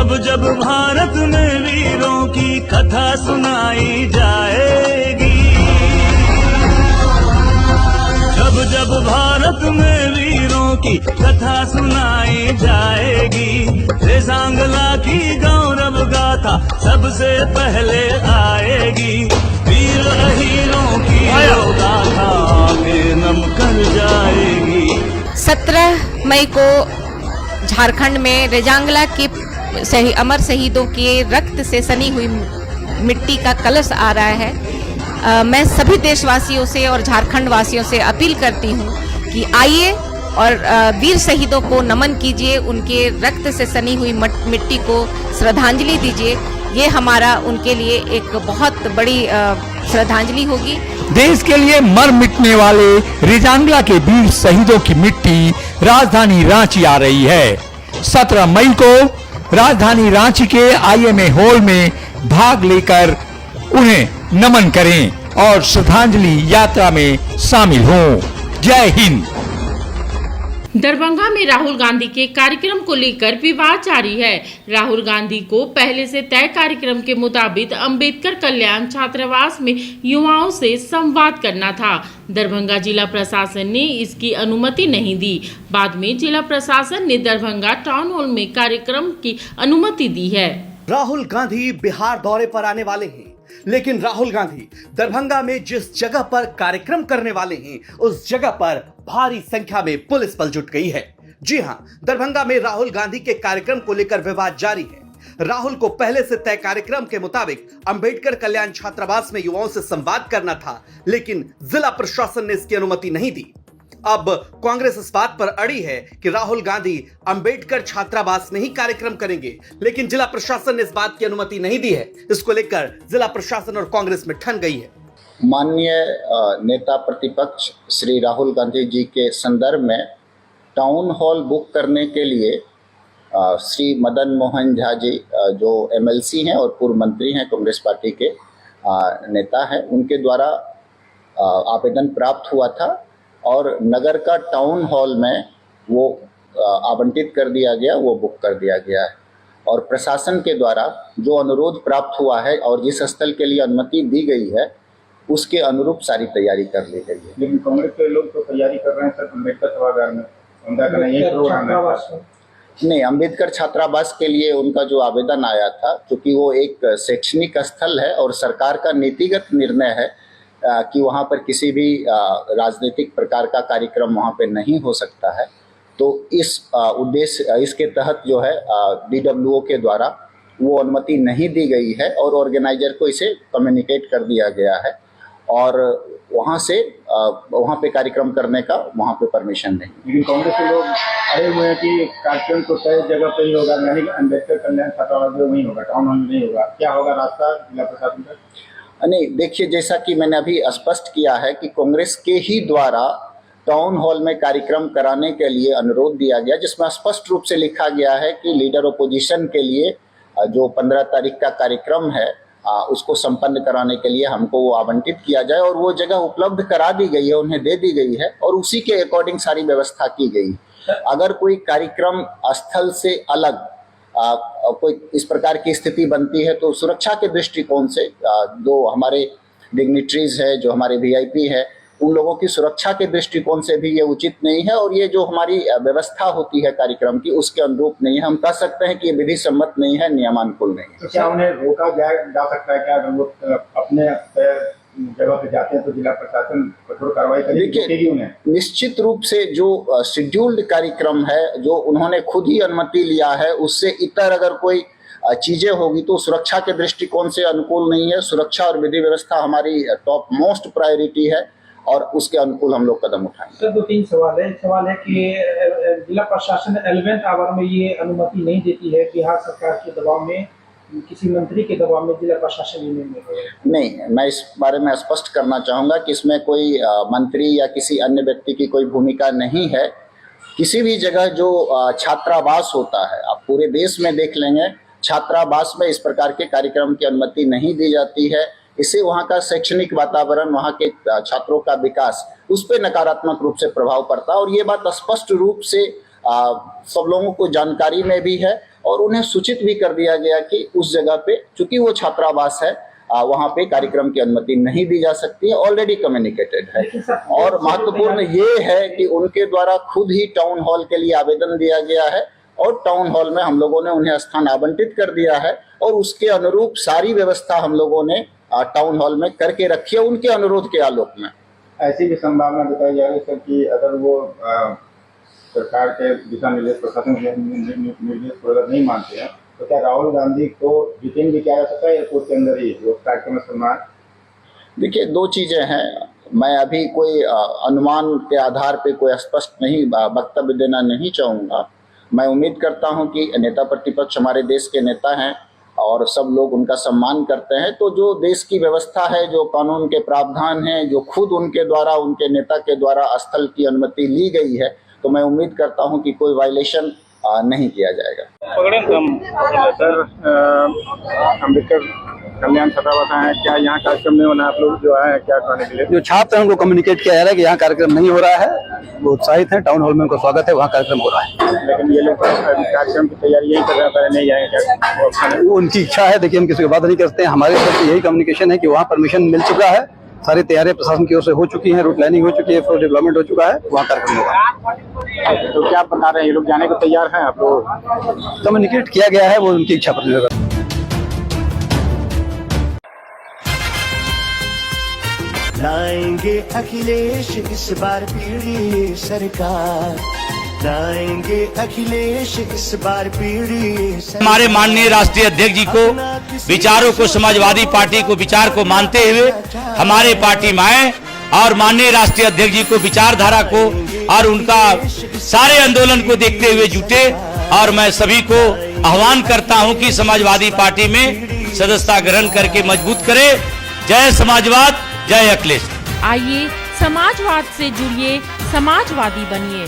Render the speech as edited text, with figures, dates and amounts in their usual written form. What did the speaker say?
जब जब भारत में वीरों की कथा सुनाई जाएगी, जब जब भारत में वीरों की कथा सुनाई जाएगी, रेजांगला की गौरव गाथा सबसे पहले आएगी। वीर अहीरों की गाथा आगे नम कर जाएगी। 17 मई को झारखंड में रेजांगला के अमर शहीदों के रक्त से सनी हुई मिट्टी का कलश आ रहा है। मैं सभी देशवासियों से और झारखंड वासियों से अपील करती हूँ कि आइए और वीर शहीदों को नमन कीजिए, उनके रक्त से सनी हुई मिट्टी को श्रद्धांजलि दीजिए। ये हमारा उनके लिए एक बहुत बड़ी श्रद्धांजलि होगी। देश के लिए मर मिटने वाले रेजांगला के वीर शहीदों की मिट्टी राजधानी रांची आ रही है। 17 मई को राजधानी रांची के IMA हॉल में भाग लेकर उन्हें नमन करें और श्रद्धांजलि यात्रा में शामिल हों। जय हिंद। दरभंगा में राहुल गांधी के कार्यक्रम को लेकर विवाद जारी है। राहुल गांधी को पहले से तय कार्यक्रम के मुताबिक अंबेडकर कल्याण छात्रावास में युवाओं से संवाद करना था। दरभंगा जिला प्रशासन ने इसकी अनुमति नहीं दी। बाद में जिला प्रशासन ने दरभंगा टाउन हॉल में कार्यक्रम की अनुमति दी है। राहुल गांधी बिहार दौरे पर आने वाले हैं, लेकिन राहुल गांधी दरभंगा में जिस जगह पर कार्यक्रम करने वाले हैं उस जगह पर भारी संख्या में पुलिस बल जुट गई है। जी हां, दरभंगा में राहुल गांधी के कार्यक्रम को लेकर विवाद जारी है। राहुल को पहले से तय कार्यक्रम के मुताबिक अंबेडकर कल्याण छात्रावास में युवाओं से संवाद करना था, लेकिन जिला प्रशासन ने इसकी अनुमति नहीं दी। अब कांग्रेस इस बात पर अड़ी है कि राहुल गांधी अंबेडकर छात्रावास में ही कार्यक्रम करेंगे, लेकिन जिला प्रशासन ने इस बात की अनुमति नहीं दी है। इसको लेकर जिला प्रशासन और कांग्रेस में ठन गई है। माननीय नेता प्रतिपक्ष श्री राहुल गांधी जी के संदर्भ में टाउन हॉल बुक करने के लिए श्री मदन मोहन झा जी जो MLC हैं और पूर्व मंत्री हैं, कांग्रेस पार्टी के नेता हैं, उनके द्वारा आवेदन प्राप्त हुआ था और नगर का टाउन हॉल में वो आवंटित कर दिया गया, वो बुक कर दिया गया है। और प्रशासन के द्वारा जो अनुरोध प्राप्त हुआ है और जिस स्थल के लिए अनुमति दी गई है उसके अनुरूप सारी तैयारी कर ली गई है। लेकिन कांग्रेस के लोग तो तैयारी कर रहे हैं सर अम्बेडकर सभागार में, नहीं, अम्बेडकर छात्रावास के लिए उनका जो आवेदन आया था, क्योंकि वो एक शैक्षणिक स्थल है और सरकार का नीतिगत निर्णय है कि वहाँ पर किसी भी राजनीतिक प्रकार का कार्यक्रम वहाँ पे नहीं हो सकता है, तो इस उद्देश्य इसके तहत जो है DWO के द्वारा वो अनुमति नहीं दी गई है और ऑर्गेनाइजर को इसे कम्युनिकेट कर दिया गया है और वहाँ से वहाँ पे कार्यक्रम करने का वहाँ पे परमिशन नहीं। लेकिन कांग्रेस के लोग अड़े हुए हैं कि कार्यक्रम तो तय जगह पे ही होगा, यानी अम्बेडकर कल्याण छात्रावास में वहीं होगा, टाउन हॉल में नहीं होगा। क्या होगा रास्ता जिला प्रशासन का? नहीं, देखिए, जैसा कि मैंने अभी स्पष्ट किया है कि कांग्रेस के ही द्वारा टाउन हॉल में कार्यक्रम कराने के लिए अनुरोध दिया गया, जिसमें स्पष्ट रूप से लिखा गया है कि लीडर ओपोजिशन के लिए जो 15 तारीख का कार्यक्रम है उसको संपन्न कराने के लिए हमको वो आवंटित किया जाए और वो जगह उपलब्ध करा दी गई है, उन्हें दे दी गई है और उसी के अकॉर्डिंग सारी व्यवस्था की गई। अगर कोई कार्यक्रम स्थल से अलग कोई इस प्रकार की स्थिति बनती है तो सुरक्षा के दृष्टिकोण से जो हमारे डिग्निटरीज है, जो हमारे VIP है, उन लोगों की सुरक्षा के दृष्टिकोण से भी ये उचित नहीं है और ये जो हमारी व्यवस्था होती है कार्यक्रम की उसके अनुरूप नहीं है। हम कह सकते हैं कि ये विधि सम्मत नहीं है, नियमानुकूल नहीं है। तो क्या उन्हें रोका जा सकता है? क्या अगर वो अपने जगह पे जाते हैं तो जिला प्रशासन कठोर कार्रवाई करेगी उन्हें? निश्चित रूप से जो शेड्यूल्ड कार्यक्रम है, जो उन्होंने खुद ही अनुमति लिया है, उससे इतर अगर कोई चीजें होगी तो सुरक्षा के दृष्टिकोण से अनुकूल नहीं है। सुरक्षा और विधि व्यवस्था हमारी टॉप मोस्ट प्रायोरिटी है और उसके अनुकूल हम लोग कदम उठाएंगे। सर, 2-3 सवाल है। एक सवाल है कि जिला प्रशासन 11th आवर में ये अनुमति नहीं देती है, बिहार सरकार के दबाव में, किसी मंत्री के दबाव में जिला प्रशासन नहीं, मैं इस बारे में स्पष्ट करना चाहूंगा कि इसमें कोई मंत्री या किसी अन्य व्यक्ति की कोई भूमिका नहीं है। किसी भी जगह जो छात्रावास होता है, आप पूरे देश में देख लेंगे, छात्रावास में इस प्रकार के कार्यक्रम की अनुमति नहीं दी जाती है। इससे वहाँ का शैक्षणिक वातावरण, वहाँ के छात्रों का विकास, उस पर नकारात्मक रूप से प्रभाव पड़ता है और ये बात स्पष्ट रूप से सब लोगों को जानकारी में भी है और उन्हें सूचित भी कर दिया गया कि उस जगह पे चूंकि वो छात्रावास है वहां पे कार्यक्रम की अनुमति नहीं दी जा सकती है, ऑलरेडी कम्युनिकेटेड है। और महत्वपूर्ण ये है कि उनके द्वारा खुद ही टाउन हॉल के लिए आवेदन दिया गया है और टाउन हॉल में हम लोगों ने उन्हें स्थान आवंटित कर दिया है और उसके अनुरूप सारी व्यवस्था हम लोगों ने टाउन हॉल में करके रखी है उनके अनुरोध के आलोक में। ऐसी भी संभावना बताई जा रही है सर कि अगर वो सरकार के दिशा निर्देश, प्रशासन के निर्देश को अगर नहीं मानते हैं तो क्या राहुल गांधी को डिटेन भी किया जा सकता है एयरपोर्ट के अंदर ही वो कार्यक्रम में सम्मान? देखिए, दो चीजें हैं। मैं अभी कोई अनुमान के आधार पे कोई स्पष्ट नहीं वक्तव्य देना नहीं चाहूँगा। मैं उम्मीद करता हूं कि नेता प्रतिपक्ष हमारे देश के नेता हैं और सब लोग उनका सम्मान करते हैं, तो जो देश की व्यवस्था है, जो कानून के प्रावधान हैं, जो खुद उनके द्वारा, उनके नेता के द्वारा स्थल की अनुमति ली गई है, तो मैं उम्मीद करता हूं कि कोई वायलेशन नहीं किया जाएगा। सर, अम्बेडकर कल्याण छात्रावास है, क्या यहाँ कार्यक्रम नहीं होना? आप लोग जो है क्या कहने के लिए? जो छात्र हैं उनको कम्युनिकेट किया जा रहा है कि यहाँ कार्यक्रम नहीं हो रहा है, वो उत्साहित है, टाउन हॉल में उनका स्वागत है, वहाँ कार्यक्रम हो रहा है। लेकिन ये लोग कार्यक्रम की तैयारी यही कर रहे हैं, पहले नहीं जाएंगे? वो उनकी इच्छा है। देखिए, हम किसी की बात नहीं करते हैं। हमारे तरफ से यही कम्युनिकेशन है कि वहाँ परमिशन मिल चुका है, सारी तैयारियां प्रशासन की ओर से हो चुकी हैं, रूट लाइनिंग हो चुकी है, फ्लोर डेवलपमेंट हो चुका है, वहाँ कार्यक्रम होगा। तो क्या बता रहे हैं, ये लोग जाने को तैयार हैं? आप लोग कम्युनिकेट किया गया है, वो उनकी इच्छा पर निर्भर है। लाएंगे अखिलेश इस बार पीढ़ी सरकार, लाएंगे अखिलेश इस बार पीढ़ी सरकार। हमारे माननीय राष्ट्रीय अध्यक्ष जी को विचारों को, समाजवादी पार्टी को विचार को मानते हुए हमारे पार्टी में आए और माननीय राष्ट्रीय अध्यक्ष जी को विचारधारा को और उनका सारे आंदोलन को देखते हुए जुटे। और मैं सभी को आह्वान करता हूं कि समाजवादी पार्टी में सदस्यता ग्रहण करके मजबूत करे। जय समाजवाद, जय अखिलेश। आइए समाजवाद से जुड़िए, समाजवादी बनिए।